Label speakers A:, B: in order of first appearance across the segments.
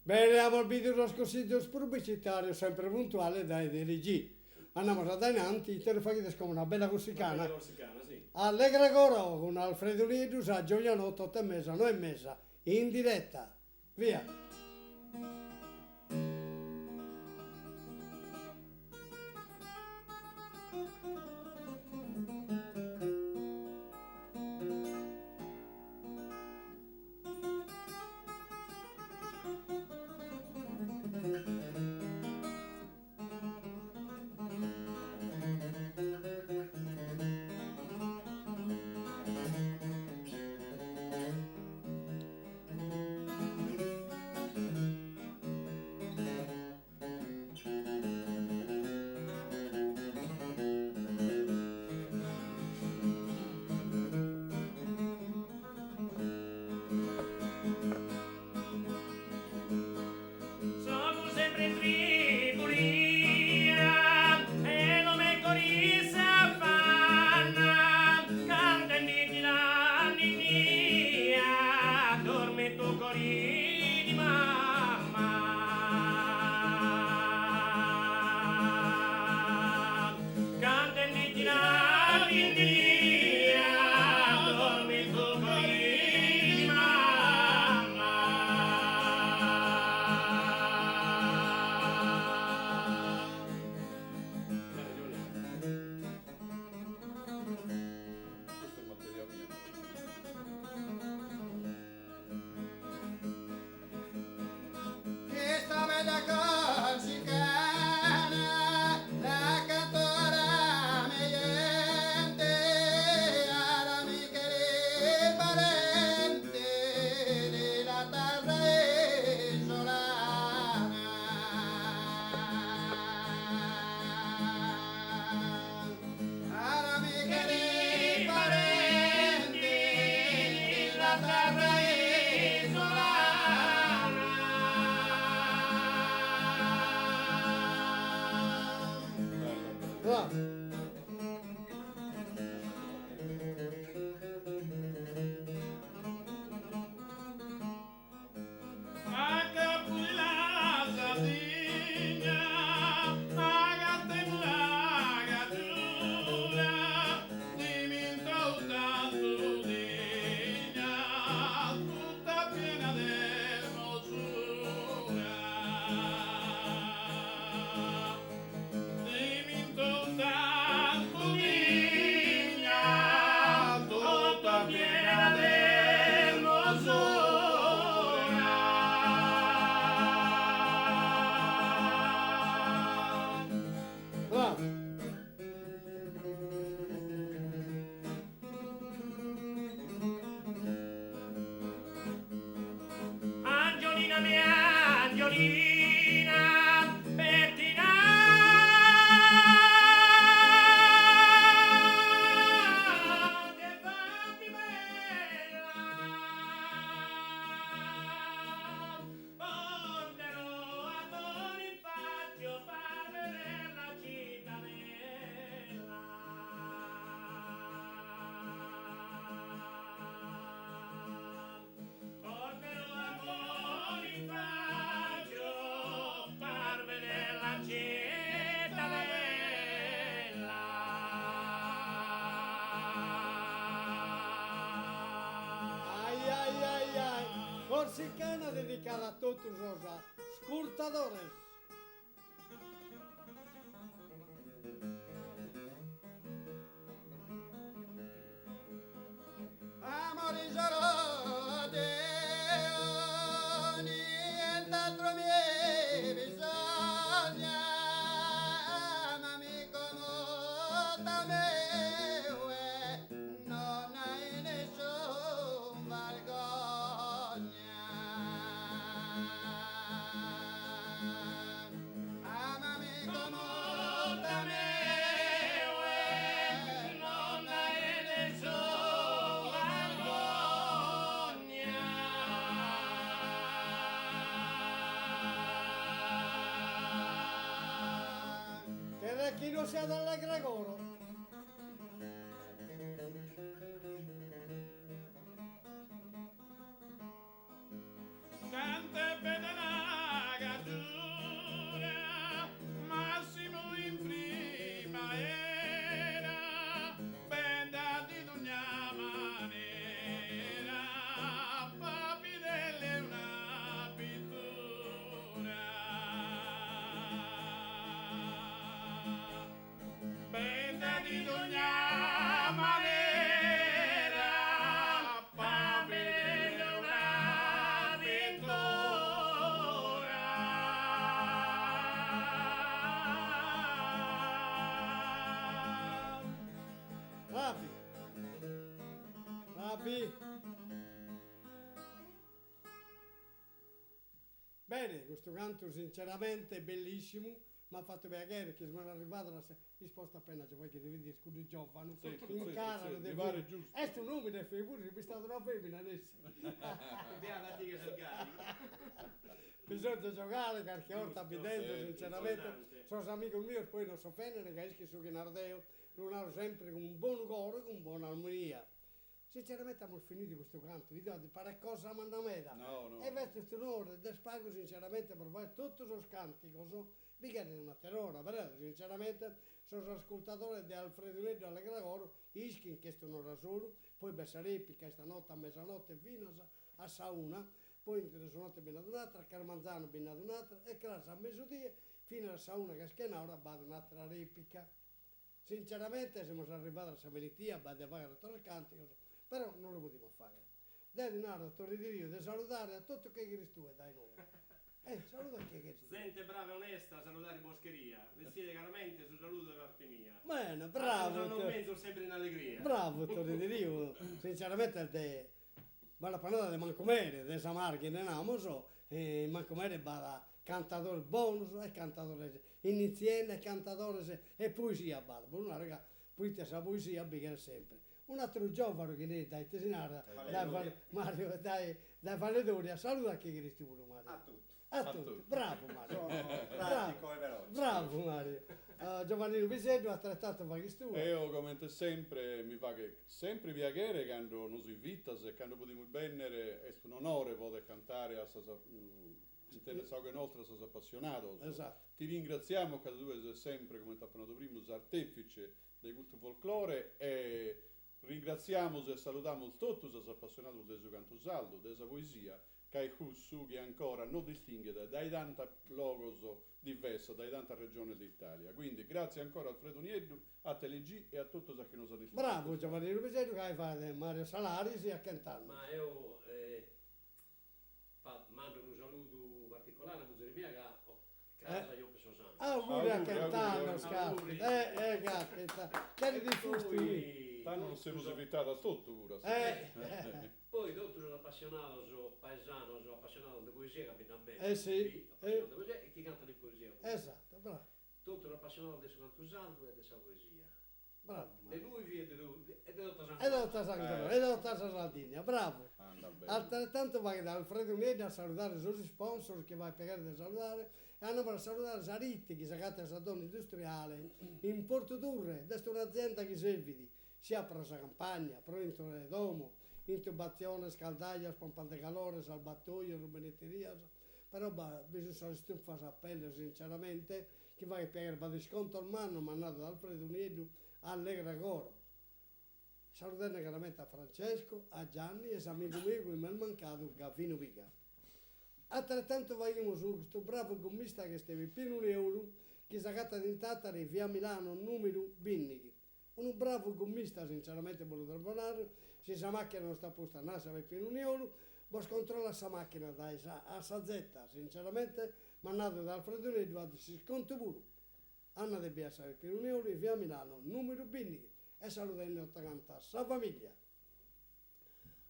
A: Bene, abbiamo los consiglios pubblicitarios sempre puntuale dai DLG. Andiamo ad avanti, te lo fai come una bella
B: Una bella
A: corsicana.
B: corsicana, sì.
A: Allegra Goro con Alfredo Lidus a Gioianotto 8:30, 9:30, in diretta. Via.
B: Sono sempre in Tripolia e non me corisa fanna, canta di la nidnia, dorme tu cori di mamma. Canta di la nidnia, dorme tu cori di mamma. Questo è materiale mio.
C: Questa bella corsicana, la cantora mediante, all'amica e parente della terra isolana. All'amica e parente della terra isolana.
A: Va.
B: A Capula Sardegna, a Gattemula Gattula, diventò tanto degna, tutta piena d'ermosura. Diventò tanto degna, tutta piena d'ermosura.
A: Va.
B: Angiolina mia, Angiolina, pettina. Che fatti bella. Porterò a Bonifacio per vedere la cittadella. Porterò a Bonifacio per vedere la cittadella.
A: Ai ai ai ai. Corsicana dedicada a todos os scurtadores.
C: Amorisolo Deo, nient'altro mi bisogna, ma mi comoda me, non hai nessun vergogna. Amami comoda me, non hai nessun vergogna.
A: Che chi non sia d'Allegra Goro.
B: Canta pedalare
A: vi. Bene, questo canto sinceramente è bellissimo, mi ha fatto vedere che sono arrivato alla risposta appena c'è voi che devi dire scusi giovane, incarano
D: mi
A: dei
D: pare giusto.
A: e sto nome è pure è stato una femmina adesso.
C: Abbiamo la tigre sul carico.
A: Bisogna giocare perché orta qui dentro,
D: sì,
A: sinceramente.
B: importante.
A: Sono amico mio e poi non so offendere, che esce su che Nardeo, non hanno sempre con un buon cuore, con buona armonia. Sinceramente abbiamo finito questo canto, vi dite, pare cosa manda meda.
D: No, no.
A: E questo è onore, e spago sinceramente per voi tutti i canti, cosa? Vi chiede una terrora, però sinceramente sono ascoltatore di Alfredo Neddo alle Gregoro, Ischin che sono da solo, poi Bessarepi che stanotte a mezzanotte fino a Sauna, poi in mezzanotte ben ad un'altra, a Carmanzano ben ad un'altra, e classe a mezzodia fino a Sauna che schienora vado un'altra replica. Sinceramente siamo arrivati alla Savenitia, vado a fare tre canti, però non lo potevo fare. Dai Dinardo, torri di Rio, di salutare a tutto che Cristo è dai noi. Saluta che Cristo.
B: Gente brava e onesta, salutare Boscheria. Vestite caramente sul saluto da parte mia.
A: Bene,
B: Sono
A: bravo.
B: mezzo sempre in allegria.
A: Bravo, torri di Rio. Sinceramente, la panata di Mancomere, di Samarchi, ne non so, Mancomere va cantatore bonus, e cantatore iniziale, cantatore e poesia, bada. Una raga, poi te sa poesia, bigare sempre. Un altro giovane che ne dai tesinara, dai Mario, dai Valedoria, saluta che Cristo pure Mario.
C: A tutti.
A: A tutti, bravo Mario.
C: Sono pratico e veloce.
A: Bravo Mario. Giovannino Pisello altrettanto fa che tu.
D: E io come sempre mi fa che sempre piacere quando noi si invitas e quando possiamo bene è un onore poter cantare a interessare che nostra sono appassionato.
A: Esatto.
D: Ti ringraziamo che tu sei sempre, come ti ho appena detto prima, artefice del culto folklore e ringraziamo e salutiamo tutti i appassionati del canto saldo, della poesia, che su che ancora non distingue dai tanti logos diversi, dai tante regioni d'Italia. Quindi grazie ancora a Alfredo Nieddu, a TLG e a tutti che nos hanno iscritto.
A: Bravo Giovannino Pisello che hai fatto Mario Salaris e a cantare.
E: Ma io mando un saluto particolare a Museri mia che casa io penso sempre.
A: Auguri a
D: Auguri,
A: cantare,
D: auguri,
A: scarpe.
E: auguri.
A: Caspita. Che di fusti.
D: Tanto non siamo invitati a tutto pure.
E: Poi tutti sono appassionato, sono paesano, sono appassionato di poesia, capito a me.
A: Sì.
E: Appassionato di poesia e chi cantano in poesia.
A: Esatto, bravo.
E: Tutti sono appassionato del suo canto saldo e della poesia.
A: Bravo.
E: E lui viene e da tutta
A: E dotta Santoro, e dotta Sardegna, bravo.
D: Anda bene.
A: Altrettanto vai da Alfredo Nedi a salutare i suoi sponsor che vai a pagare da salutare e hanno per salutare Saritti che si chiama Sadone Industriale in Porto Turre, questa è un'azienda che serve sia per la campagna, pronto domo, intubazione, scaldaglia, pompa di calore, salvatoio, rubinetteria, però bisogna stare stufa a pelle sinceramente che vai a pagare per sconto al manno mandato da Alfredo Nedi all'Egra Goro. Salutare chiaramente a Francesco, a Gianni e a amico mio che mi ha mancato Gaffino Pica. Altrettanto vogliamo su questo bravo gommista che stava pieno un euro che si è catta in Tattari via Milano numero Binnichi. Un bravo gommista sinceramente voluto telefonare, se la macchina non sta posta a NASA per pieno un euro, poi controlla questa macchina a Sazzetta, sinceramente mandato da Alfredo Nedi a si sconto pure. Anna De Biasa per pieno un euro e via Milano numero Binnichi. E salutando a sa famiglia.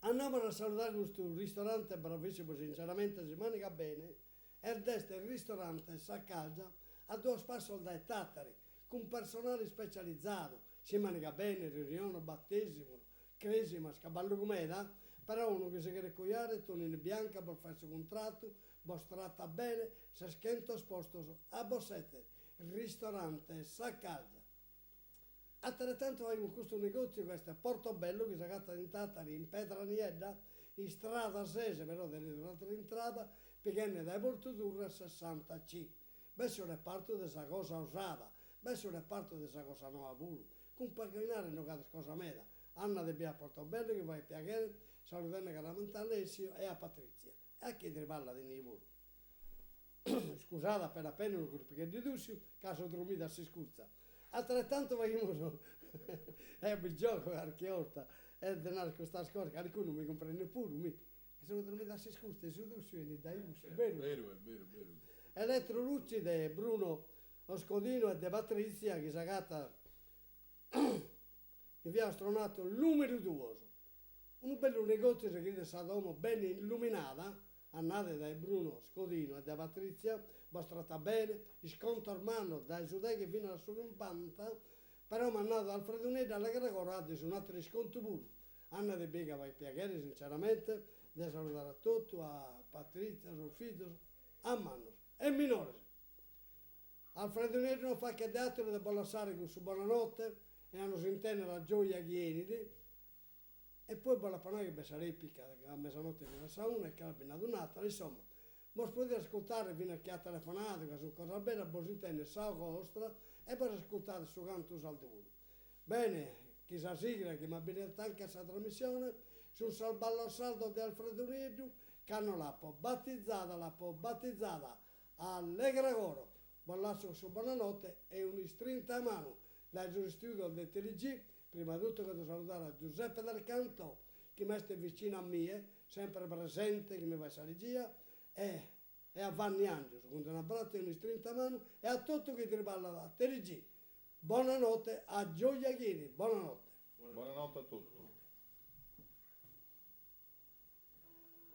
A: Andiamo a salutare questo ristorante bravissimo, sinceramente si manca bene. E il destra il ristorante Saccaggia a due spazi dai Tattari, con personale specializzato. Si manca bene, riunione, battesimo, cresima, scaballo com'era, però uno che si quiere cogliare, tonine bianca per fare il suo contratto, vos tratta bene, se schento sposto a Bossette, ristorante Saccaggia. Altrettanto abbiamo questo negozio, questo è Portobello, che si è in Tattari, in Petraniedda, in strada 6, però durante l'entrata, pigliando dai Porto Turre 60C. Verso il reparto di questa cosa usata, verso il reparto di questa cosa nuova pure, con paginare non cade cosa meda. Anna De Bia a Portobello, che va a piacere, salutando chiaramente a Alessio e a Patrizia, e a chiedere palla di Nibur. Scusate, appena un gruppo di Dussio, caso dormita si scuzza. Altrettanto vogliamo il gioco perché orta e denaro questa scorsa qualcuno mi comprende pure mi e sono dormito a si scurte su e dai vero
D: Vero.
A: Elettro Lucci di Bruno Oscodino e di Patrizia che si è in via Astronato numero 2 un bello negozio che chiede Sadomo ben illuminata, andate dai Bruno Scodino e da Patrizia, mostrata bene, sconto armano dai Sudeghi fino alla sua campanta, però mi hanno dato al Fredonese alla Gregorio su un altro sconto pure. Anna De Bega vai piacere sinceramente, da salutare a tutti, a Patrizia, a Solfito, a Manos e minore. Alfredo Nero non fa che teatro da Bollassare con su buonanotte e hanno sentito la gioia chieniti e poi buona panà che sarebbe a mezzanotte di la una e che l'abbiamo un'altra, insomma. Ma potete ascoltare fino a chi ha telefonato, che sono cosa bella, poi sentire Sao Costra e poi ascoltare su canto saldo. Bene, chi sa sigla che mi ha benedettato anche questa trasmissione, sul salballo saldo di Alfredo Nero, che hanno la po' battezzata Allegregoro. Bollasso su buonanotte e un strinta a mano dal studio del TLG. Prima di tutto devo salutare a Giuseppe Del Canto che mi sta vicino a me, sempre presente, che mi fa regia, e a Vanni Angelo, con un abbraccio e un strinta a mano e a tutto che ti parla da TLG. Buonanotte a Gioia Chieri, buonanotte.
D: Buonanotte a tutti.